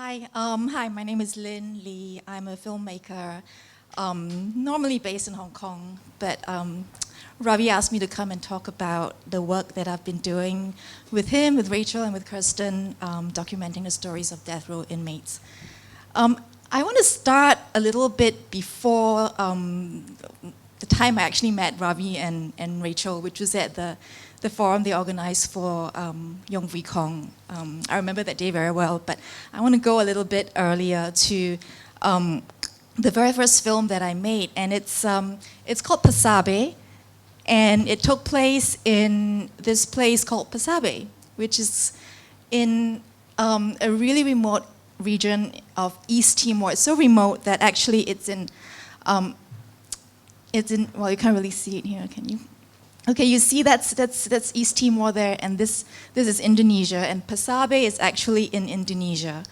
Hi, my name is Lynn Lee. I'm a filmmaker, normally based in Hong Kong, but Ravi asked me to come and talk about the work that I've been doing with him, with Rachel, and with Kirsten, documenting the stories of death row inmates. I want to start a little bit before the time I actually met Ravi and Rachel, which was at the forum they organized for Yong Vi Kong. I remember that day very well, but I want to go a little bit earlier to the very first film that I made, and it's called Pasabe, and it took place in this place called Pasabe, which is in a really remote region of East Timor. It's so remote that actually it's in, well, you can't really see it here, can you? Okay, you see that's East Timor there, and this is Indonesia, and Pasabe is actually in Indonesia.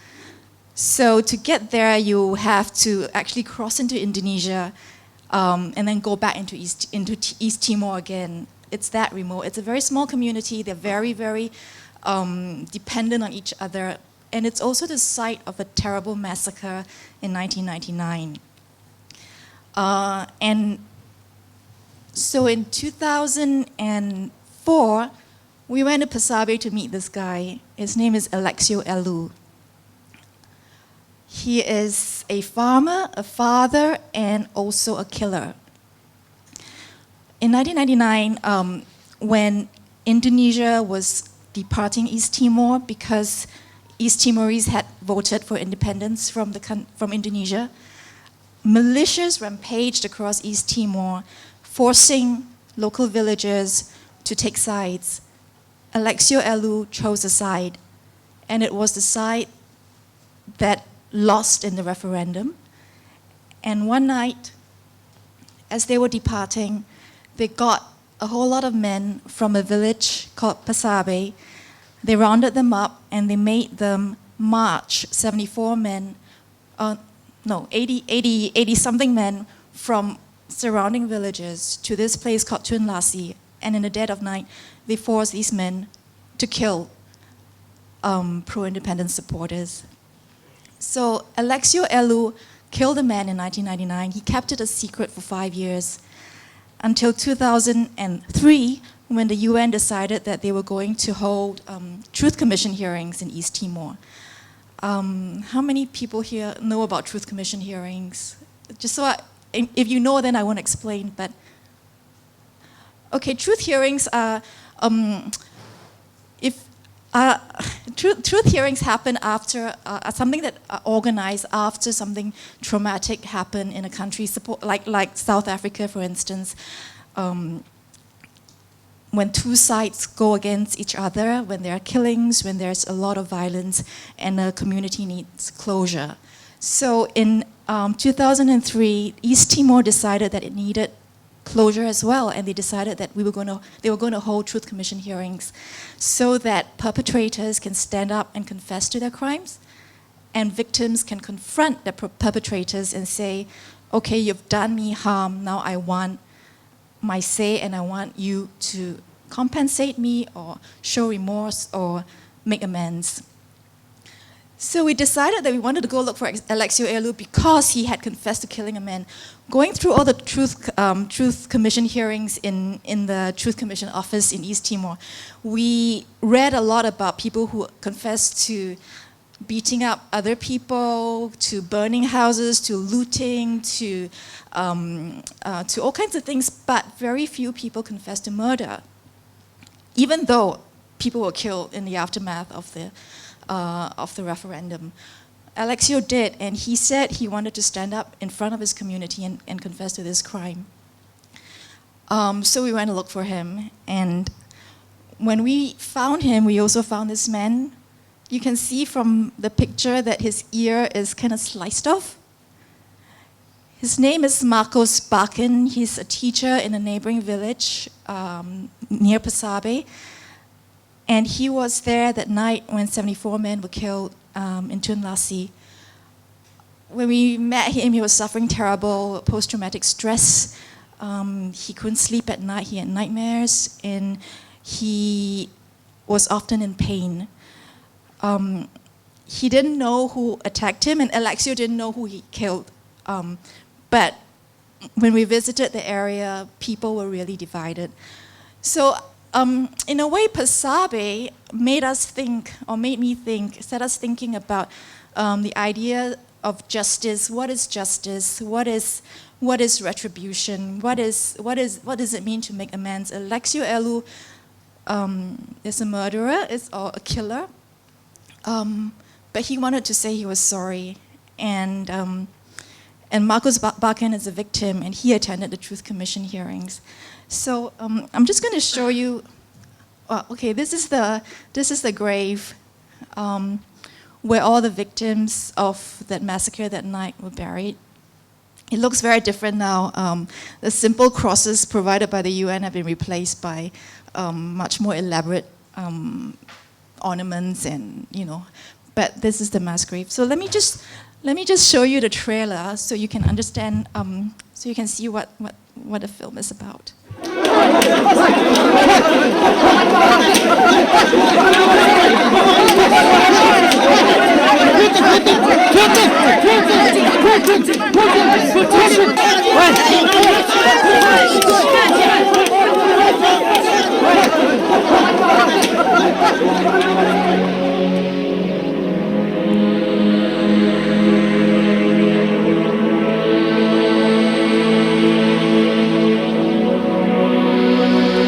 So to get there, you have to actually cross into Indonesia, and then go back into East Timor again. It's that remote. It's a very small community. They're very, very dependent on each other, and it's also the site of a terrible massacre in 1999. And so in 2004, we went to Pasabe to meet this guy. His name is Alexio Elu. He is a farmer, a father, and also a killer. In 1999, when Indonesia was departing East Timor because East Timorese had voted for independence from Indonesia, militias rampaged across East Timor, forcing local villagers to take sides. Alexio Elu chose a side, and it was the side that lost in the referendum. And one night, as they were departing, they got a whole lot of men from a village called Pasabe. They rounded them up and they made them march 74 men, 80 something men from surrounding villages to this place called Tun Lasi, and in the dead of night, they forced these men to kill pro-independence supporters. So Alexio Elu killed a man in 1999. He kept it a secret for 5 years, until 2003, when the UN decided that they were going to hold Truth Commission hearings in East Timor. How many people here know about Truth Commission hearings? Just so if you know, then I won't explain, but okay, truth hearings are, truth hearings happen after, something that are organized after something traumatic happened in a country, like South Africa, for instance, when two sides go against each other, when there are killings, when there's a lot of violence, and a community needs closure. So in 2003, East Timor decided that it needed closure as well, and they decided that they were going to hold Truth Commission hearings so that perpetrators can stand up and confess to their crimes, and victims can confront the perpetrators and say, okay, you've done me harm, now I want my say, and I want you to compensate me or show remorse or make amends. So we decided that we wanted to go look for Alexio Elu because he had confessed to killing a man. Going through all the Truth Commission hearings in the Truth Commission office in East Timor, we read a lot about people who confessed to beating up other people, to burning houses, to looting, to all kinds of things, but very few people confessed to murder, even though people were killed in the aftermath of the referendum. Alexio did, and he said he wanted to stand up in front of his community and confess to this crime. So we went to look for him, and when we found him, we also found this man. You can see from the picture that his ear is kind of sliced off. His name is Marcos Bakin. He's a teacher in a neighboring village near Pasabe. And he was there that night when 74 men were killed in Tun Lasi. When we met him, he was suffering terrible post-traumatic stress. He couldn't sleep at night. He had nightmares, and he was often in pain. he didn't know who attacked him, and Alexio didn't know who he killed. But when we visited the area, people were really divided. So in a way, Pasabe made me think, set us thinking about the idea of justice. What is justice? What is retribution? What does it mean to make amends? Alexio Elu is a murderer, or a killer, but he wanted to say he was sorry, and Marcos Bakken is a victim, and he attended the Truth Commission hearings. So I'm just going to show you. Okay, this is the grave where all the victims of that massacre that night were buried. It looks very different now. The simple crosses provided by the UN have been replaced by much more elaborate ornaments, and But this is the mass grave. So let me just show you the trailer so you can understand, so you can see what the film is about.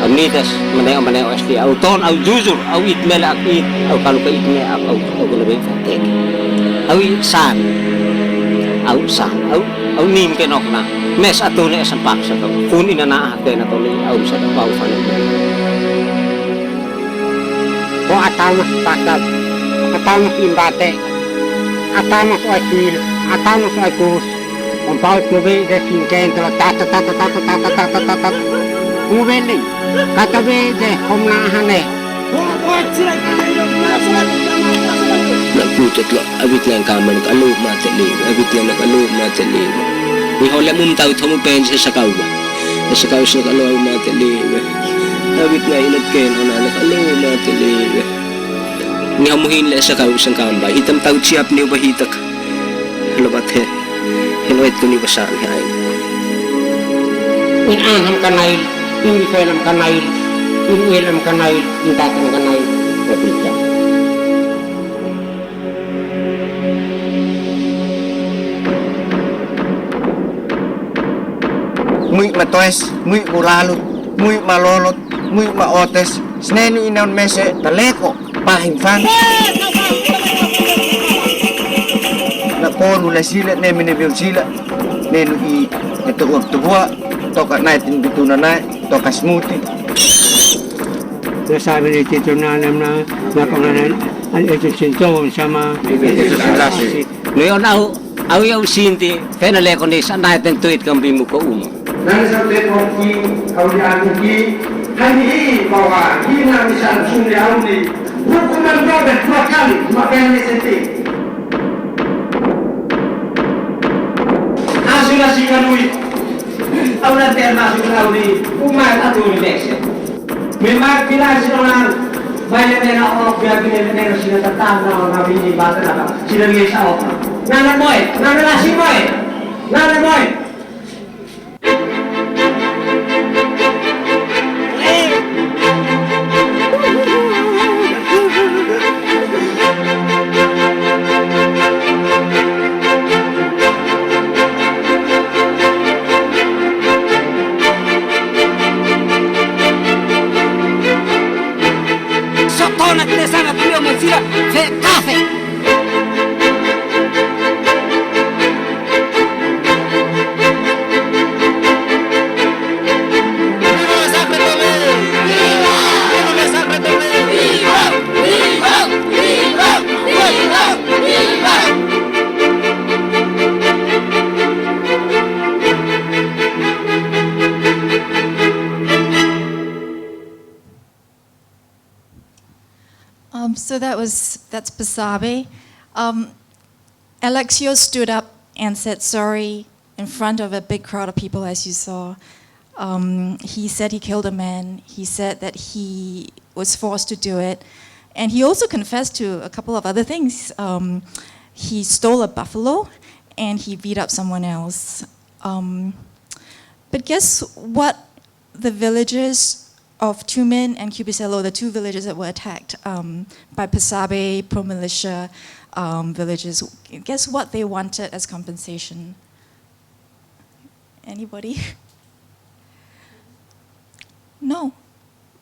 Amitas manay asli au ton au juzur au itmel akit au kalau ka itme au lebih fatek au san au nim ke nok na mes atune asan paksa to kun inana ate na to li au sa pau fan ko atama pakat atama indate atama ko akil atama ko akus on paut mo be de kinken to ta Uveling, katabe de homnahane. Nakutot lo, abit lang kaman kaloob matalim, abit lang nakaloob matalim. Ihole mong tao ito mo pensa sa kauba. Sa kaus na kaloob matalim. Abit nga inat kayo na nakaloob matalim. Ngamuhin lang sa kaus ang kambay, hitam tao siyap niyo bahitak. Halabat he, hinuit ko ni basaan hain. Inanam kanail. Ini film kanai, ini film kanai, ini datang kanai, berbeda. Mui matoes, mui uralut, mui malolot, mui maotes, snenu inon mese taleko, pahingfan. Nakonu la sila, nemene bil sila, nenu I itu waktu buat, toka naitin bituna naik. Toka smoothie. Sabi ni Tito Nanam na pangalan ang etusinto sama ngayon au yaw sinti penale ko ni san natin tuit kang bimu ko Nang sa tepo ki au ya ki hani bawa hina misal sunni au ni hukuman dobe dua kali makan ni senti asila sikanui au na ter masuk laudi umat atu ni dexet memang bila silang banyak nena ok biar bila nena sila tetang na bini bata na sila ngisa ok nana boy nana nasi boy nana boy So that's Pasabe. Alexio stood up and said sorry in front of a big crowd of people, as you saw. He said he killed a man. He said that he was forced to do it, And he also confessed to a couple of other things. He stole a buffalo, and he beat up someone else. But guess what? The villagers of Tumen and Cubicelo, the two villages that were attacked by Pasabe pro-militia villages, guess what they wanted as compensation? Anybody? No.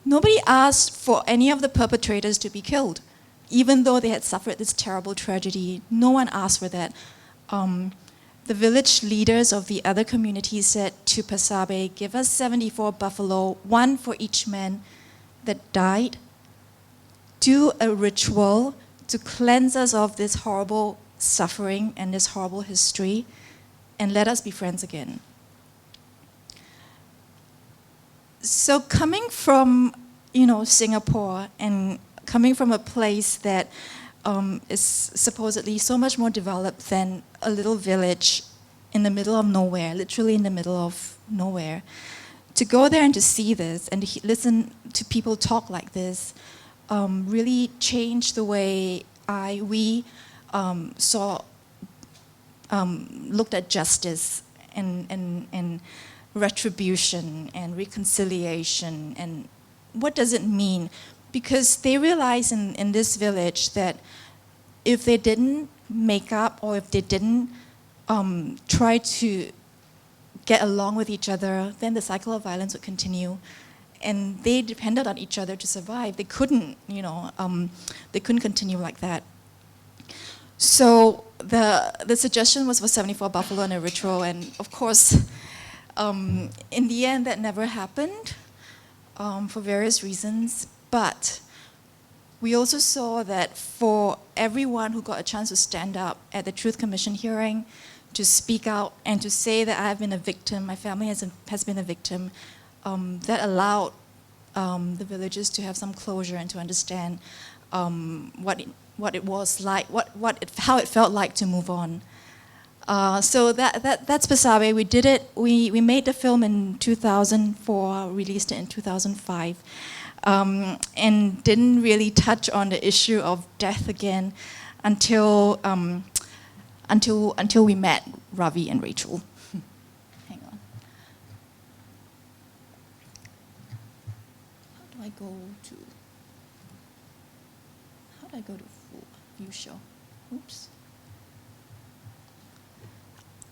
Nobody asked for any of the perpetrators to be killed, even though they had suffered this terrible tragedy. No one asked for that. The village leaders of the other communities said to Pasabe, give us 74 buffalo, one for each man that died. Do a ritual to cleanse us of this horrible suffering and this horrible history, and let us be friends again. So coming from, Singapore, and coming from a place that is supposedly so much more developed than a little village in the middle of nowhere, literally in the middle of nowhere, to go there and to see this and to listen to people talk like this really changed the way we looked at justice and retribution and reconciliation, and what does it mean? Because they realized in this village that if they didn't make up, or if they didn't try to get along with each other, then the cycle of violence would continue. And they depended on each other to survive. They couldn't, they couldn't continue like that. So the suggestion was for 74 buffalo and a ritual, and of course, in the end, that never happened for various reasons. But we also saw that for everyone who got a chance to stand up at the Truth Commission hearing, to speak out and to say that I have been a victim, my family has been a victim, that allowed the villagers to have some closure and to understand what it was like, how it felt like to move on. So that's Pasabe. We did it. We made the film in 2004, released it in 2005, and didn't really touch on the issue of death again until we met Ravi and Rachel. Hang on. How do I go to full view show? Oops.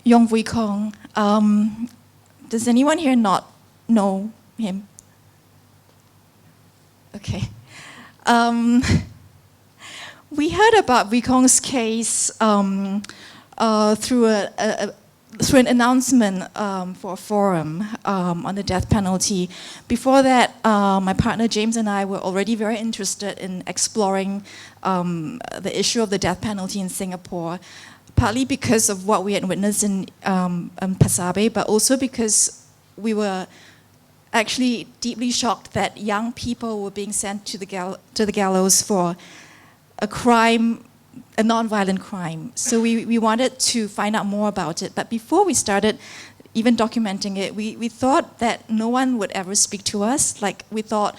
Yong Vui Kong. Does anyone here not know him? Okay. We heard about Vui Kong's case through an announcement for a forum on the death penalty. Before that, my partner James and I were already very interested in exploring the issue of the death penalty in Singapore, partly because of what we had witnessed in Pasabe, but also because we were actually deeply shocked that young people were being sent to the gallows for a crime, a non-violent crime. So we wanted to find out more about it. But before we started even documenting it, we thought that no one would ever speak to us. Like, we thought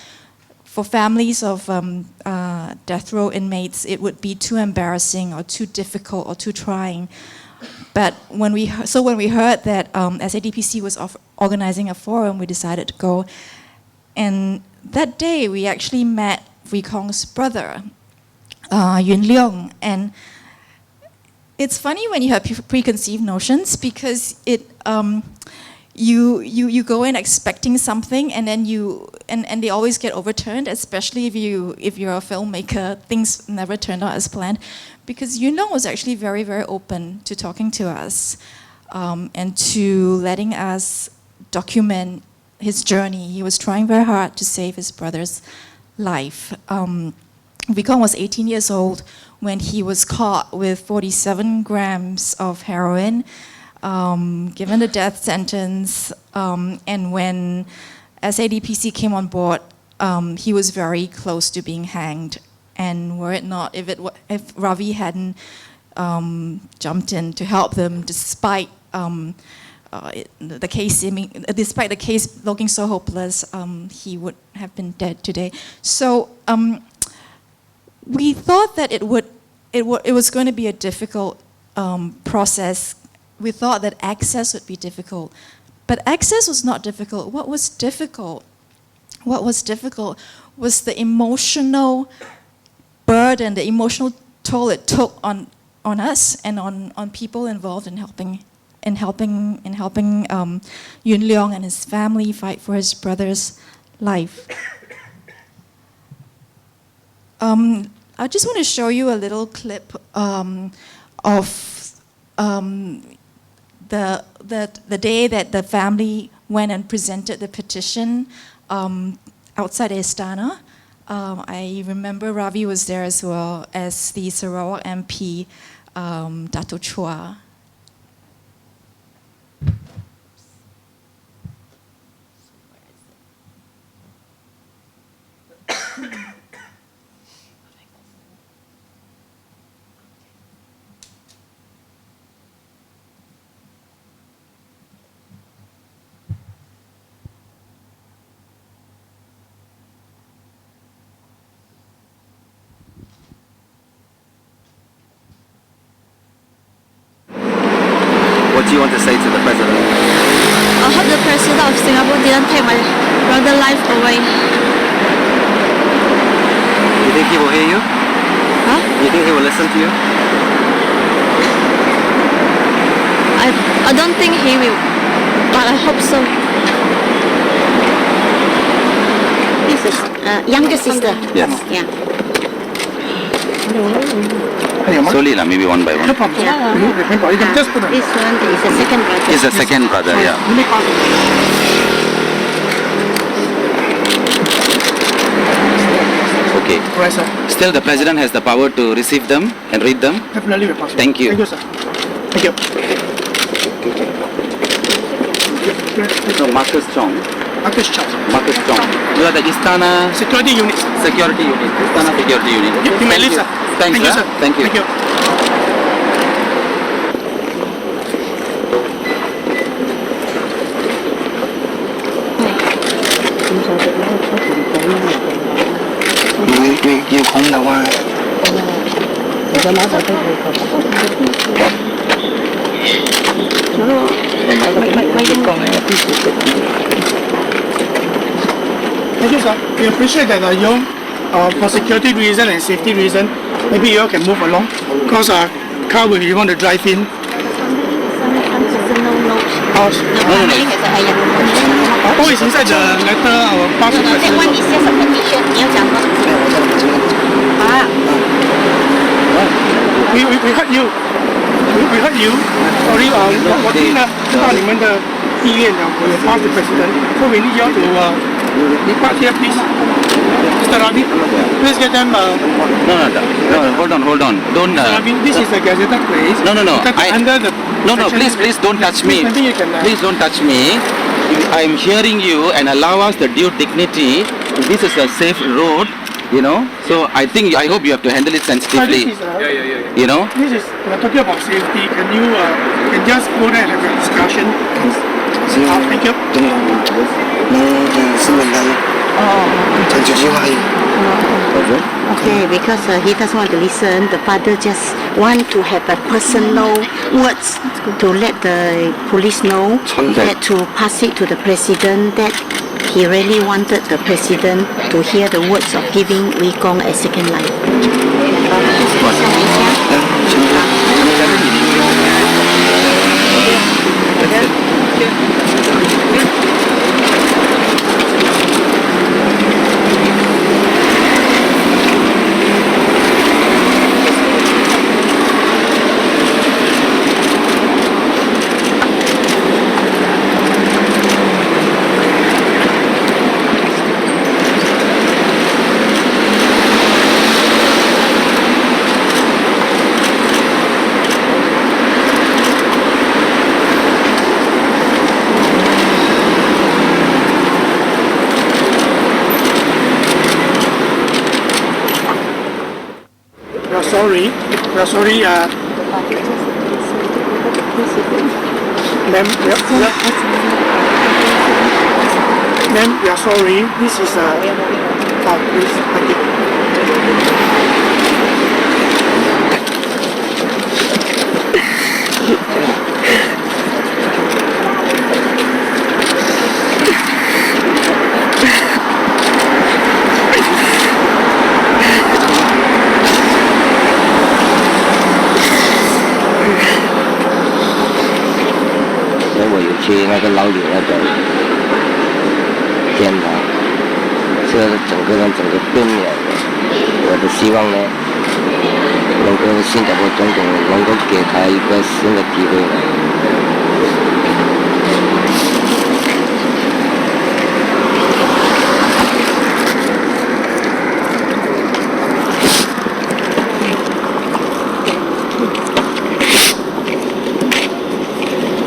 for families of death row inmates, it would be too embarrassing or too difficult or too trying. But when we heard that SADPC was organizing a forum, we decided to go. And that day, we actually met Vui Kong's brother, Yun Leong. And it's funny when you have preconceived notions, because you go in expecting something, and then and they always get overturned, especially if you're a filmmaker. Things never turned out as planned, because Yun Leong was actually very, very open to talking to us and to letting us document his journey. He was trying very hard to save his brother's life. Vui Kong was 18 years old when he was caught with 47 grams of heroin, given a death sentence, and when SADPC came on board, he was very close to being hanged. And were it not, if Ravi hadn't jumped in to help them, despite the case looking so hopeless, he would have been dead today. So we thought that it was going to be a difficult process. We thought that access would be difficult, but access was not difficult. What was difficult was the emotional burden, the emotional toll it took on us and on people involved in helping Yun Leong and his family fight for his brother's life. I just want to show you a little clip of the day that the family went and presented the petition outside Istana. I remember Ravi was there as well as the Sarawak MP, Dato' Chua. What do you want to say to the president? I hope the president of Singapore didn't take my brother's life away. You think he will hear you? Huh? You think he will listen to you? I don't think he will, but I hope so. This is younger sister. Yes. Yeah. Slowly, maybe one by one. Yeah. This one is the second brother. He's the second brother, yeah. Okay. Right, sir. Still, the president has the power to receive them and read them. Definitely will pass. Thank you. Thank you, sir. Thank you. So, Marcus Chong. Marcus Chow. Marcus Chong. You are the Istana Security unit, sir. Security Unit. Istana Security Unit. You may leave, sir. Thanks, Thank you, sir. sir. Thank you. Thank you. Thank you, sir. We appreciate that you, for security reason and safety reason, maybe you all can move along because our car will be want to drive in. Oh, it's inside the letter our passport. That one is just a petition. 你要讲吗？ We heard you. We heard you. Sorry, 我听了知道你们的意愿了。我有 pass the president. So we need you all to depart here, please. Mr. Ravi, please get them. No, hold on. Don't. Mr. Ravi, this is a gazetted place. No. Under the No, section- please don't touch me. Maybe you can. Please don't touch me. I am hearing you and allow us the due dignity. This is a safe road, you know. So I hope you have to handle it sensitively. This is, You know. This is we're talking about safety. Can you can just go there and have a discussion? Please. Thank you. Okay, because he doesn't want to listen. The father just want to have a personal words to let the police know that to pass it to the president that he really wanted the president to hear the words of giving Wee Kong a second life. We are sorry, ma'am, we are sorry. This is please, thank you. 果有去那个牢里那边见他，这整个人整个变了。我的希望呢，能够新加坡总统能够给他一个新的机会呢。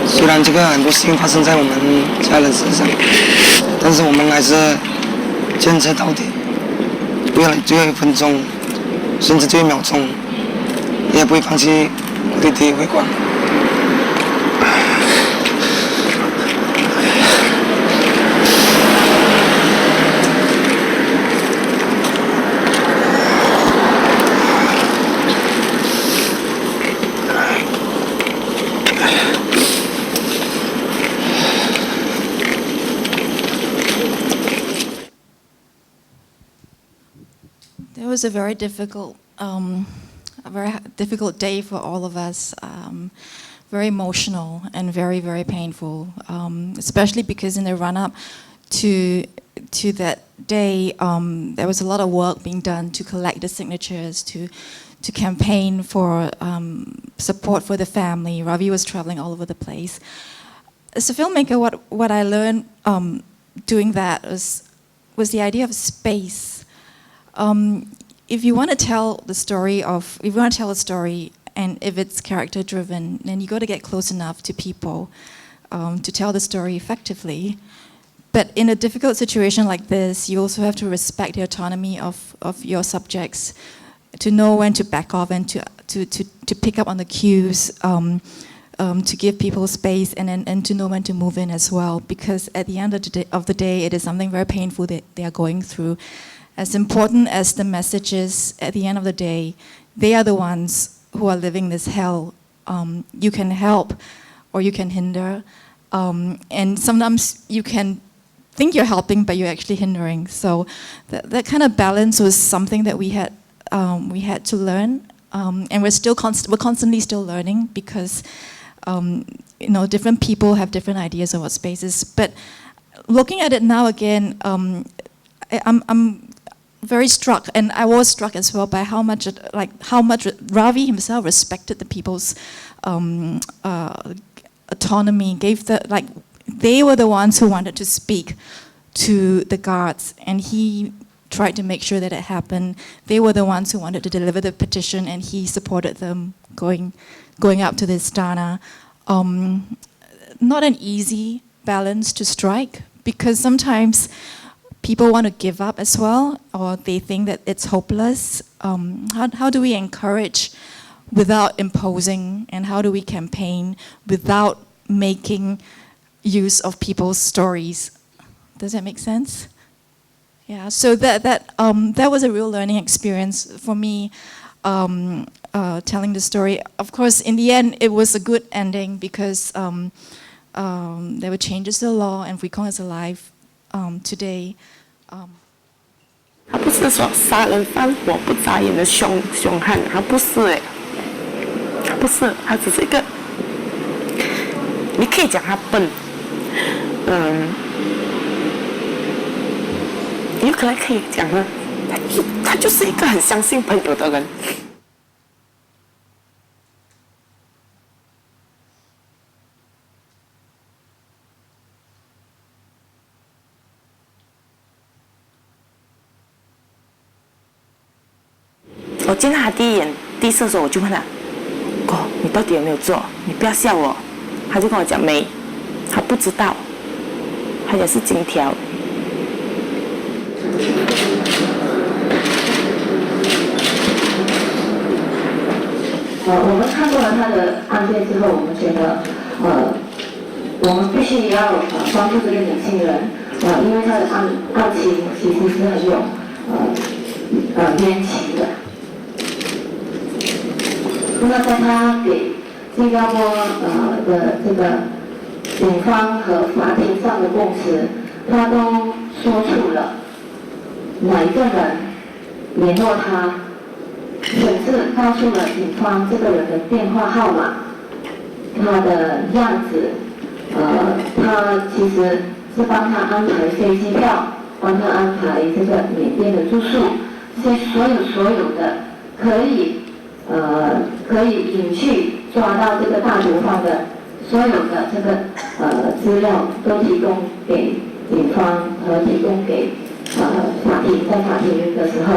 虽然这个很多事情发生在我们家人身上，但是我们还是坚持到底，为了最后1分钟，甚至最后1秒钟，也不会放弃我弟弟回国。It was a very difficult day for all of us. Very emotional and very, very painful. Especially because in the run-up to that day, there was a lot of work being done to collect the signatures, to campaign for support for the family. Ravi was traveling all over the place. As a filmmaker, what I learned doing that was the idea of space. If you want to tell a story, and if it's character driven, then you got to get close enough to people to tell the story effectively. But in a difficult situation like this, you also have to respect the autonomy of your subjects, to know when to back off and to pick up on the cues, to give people space, and to know when to move in as well. Because at the end of the day, it is something very painful that they are going through. As important as the message is, at the end of the day, they are the ones who are living this hell. You can help or you can hinder. And sometimes you can think you're helping, but you're actually hindering. So that kind of balance was something that we had to learn. And we're constantly still learning because different people have different ideas of what space is. But looking at it now again, I'm very struck, and I was struck as well by how much Ravi himself respected the people's autonomy. They were the ones who wanted to speak to the guards, and he tried to make sure that it happened. They were the ones who wanted to deliver the petition, and he supported them going up to the Istana. Not an easy balance to strike, because sometimes people want to give up as well, or they think that it's hopeless. How do we encourage without imposing, and how do we campaign without making use of people's stories? Does that make sense? Yeah. So that was a real learning experience for me, telling the story. Of course, in the end, it was a good ending because there were changes to the law, and Wikong is alive today. 他不是说杀人放火不眨眼的凶悍，他不是他不是，他只是一个，你可以讲他笨，你可能可以讲他就是一个很相信朋友的人。我见到他第一次的时候，我就问他：“哥，你到底有没有做？你不要笑我。”他就跟我讲没，他不知道，他也是金条。我们看过了他的案件之后，我们觉得，我们必须要帮助这个年轻人，因为他的案情其实是很有冤情的。那么在他给新加坡的这个警方和法庭上的供词，他都说出了哪一个人联络他，甚至告诉了警方这个人的电话号码、他的样子、他其实是帮他安排飞机票，帮他安排这个缅甸的住宿，这些所有的可以引去抓到这个大毒贩的所有的这个资料都提供给警方和提供给法庭，在法庭的时候，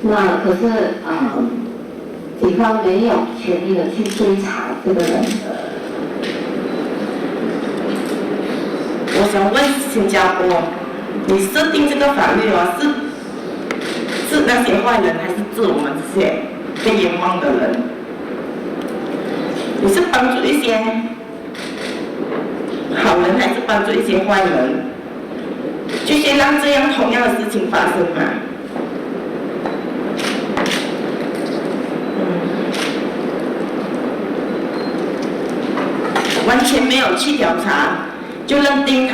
那可是警方没有权利的去追查这个人。我想问新加坡，你设定这个法律啊，是那些坏人，还是治我们这些被冤枉的人？你是帮助一些好人，还是帮助一些坏人？继续让这样同样的事情发生吗？完全没有去调查，就认定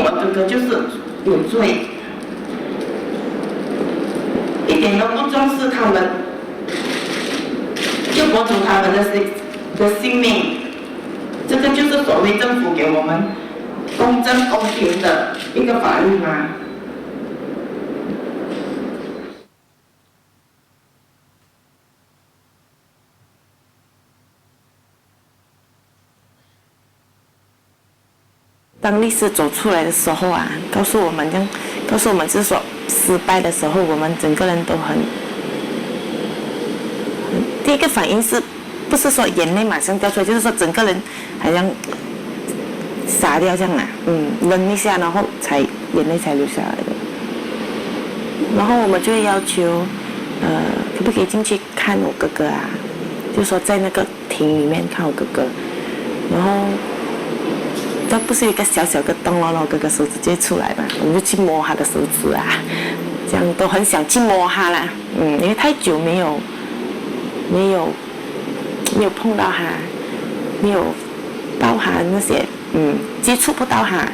我哥哥就是有罪，一点都不重视他们，就博主他们的性命。这个就是所谓政府给我们公正公平的一个法律吗？当律师走出来的时候啊，告诉我们就是说失败的时候，我们整个人都很，第一个反应是，不是说眼泪马上掉出来，就是说整个人好像傻掉这样啊，愣一下，然后眼泪才流下来的。然后我们就会要求，可不可以进去看我哥哥啊？就说在那个庭里面看我哥哥，然后。这不是有一个小小的洞咯，然后哥哥手指就出来嘛，我们就去摸他的手指啊，这样都很想去摸他啦，因为太久没有碰到他，没有抱他那些，接触不到他。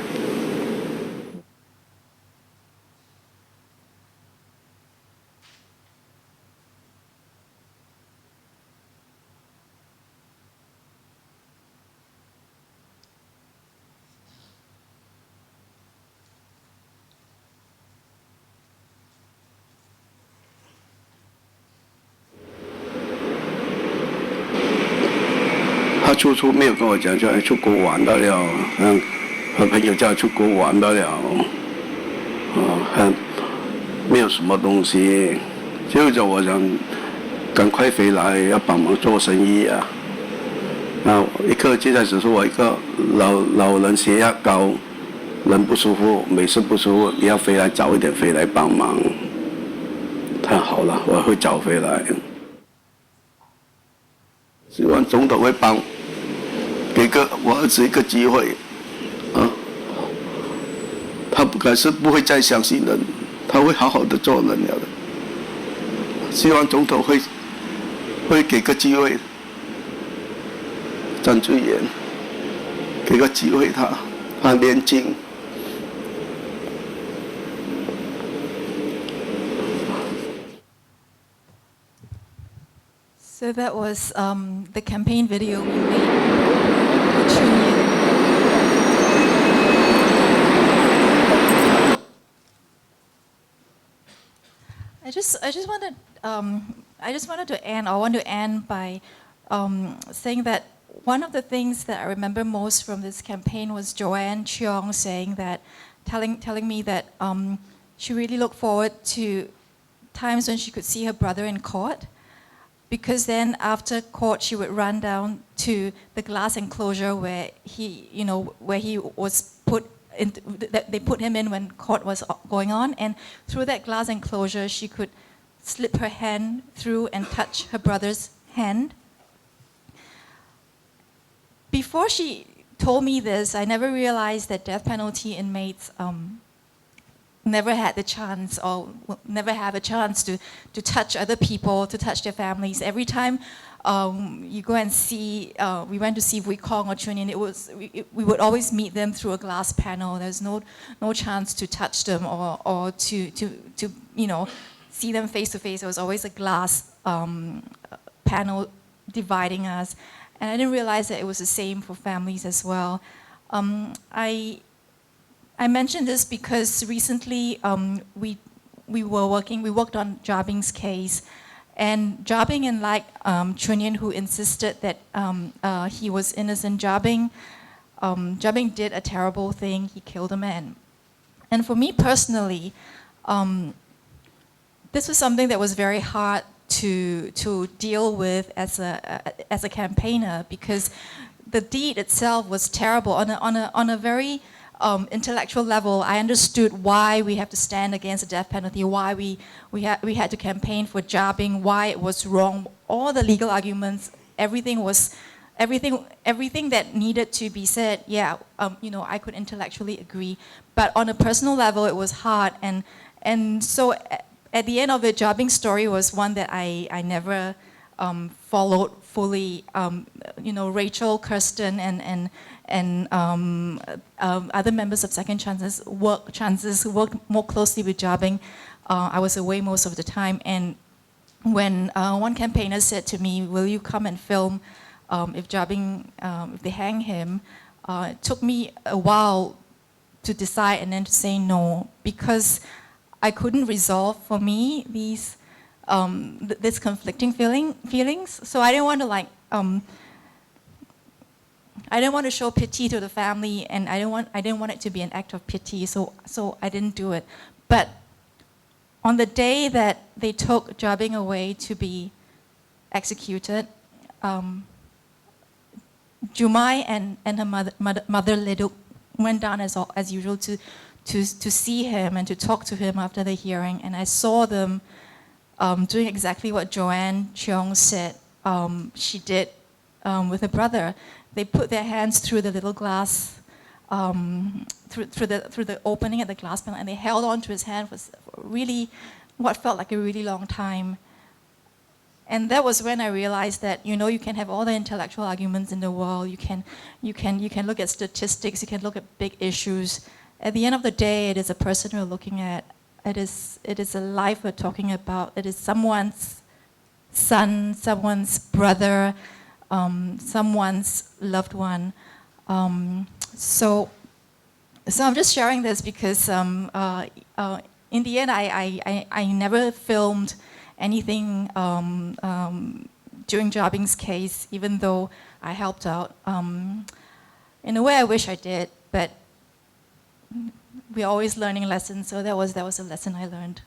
他初没有跟我讲，就出国玩到了，和朋友叫出国玩到了，没有什么东西，就我想赶快回来，要帮忙做生意啊。最开始是我一个老人血压高，人不舒服，每次不舒服，你要回来早一点回来帮忙。太好了，我会早回来。希望总统会给我儿子一个机会，他不会再相信人，他会好好的做人了的。希望总统会给个机会，张志远给个机会他年轻。So that was the campaign video we made for Chunian. I just wanted to end by saying that one of the things that I remember most from this campaign was Joanne Cheong saying that, telling me that she really looked forward to times when she could see her brother in court. Because then after court, she would run down to the glass enclosure where he was put in, that they put him in when court was going on. And through that glass enclosure, she could slip her hand through and touch her brother's hand. Before she told me this, I never realized that death penalty inmates never had the chance or never have a chance to touch other people, to touch their families. Every time you go and see, we went to see Vui Kong or Chunian, we would always meet them through a glass panel. There's no chance to touch them or to see them face to face. There was always a glass panel dividing us. And I didn't realize that it was the same for families as well. I mentioned this because recently we worked on Jabing's case, and Jabing, unlike Chun Yin, who insisted that he was innocent, Jabing did a terrible thing. He killed a man. And for me personally, this was something that was very hard to deal with as a campaigner, because the deed itself was terrible. On a very intellectual level, I understood why we have to stand against the death penalty, why we had to campaign for Jabing, why it was wrong. All the legal arguments, everything that needed to be said. Yeah, I could intellectually agree, but on a personal level, it was hard. And so at the end of it, Jabing's story was one that I never followed fully. Rachel, Kirsten, and other members of Second Chances worked more closely with Jabing. I was away most of the time, and when one campaigner said to me, "Will you come and film if Jabing, if they hang him?" It took me a while to decide and then to say no, because I couldn't resolve, for me, these this conflicting feelings. So I didn't want to I didn't want to show pity to the family, and I didn't want it to be an act of pity. So I didn't do it. But on the day that they took Jabing away to be executed, Jumai and her mother Leduk went down as usual to see him and to talk to him after the hearing, and I saw them doing exactly what Joanne Cheong said she did with her brother. They put their hands through the little glass, through the opening at the glass panel, and they held on to his hand for really what felt like a really long time. And that was when I realized that you can have all the intellectual arguments in the world. You can look at statistics. You can look at big issues. At the end of the day, it is a person we're looking at. It is a life we're talking about. It is someone's son, someone's brother, someone's loved one. So I'm just sharing this because in the end, I never filmed anything during Jabing's case, even though I helped out. In a way, I wish I did, but we're always learning lessons, so that was a lesson I learned.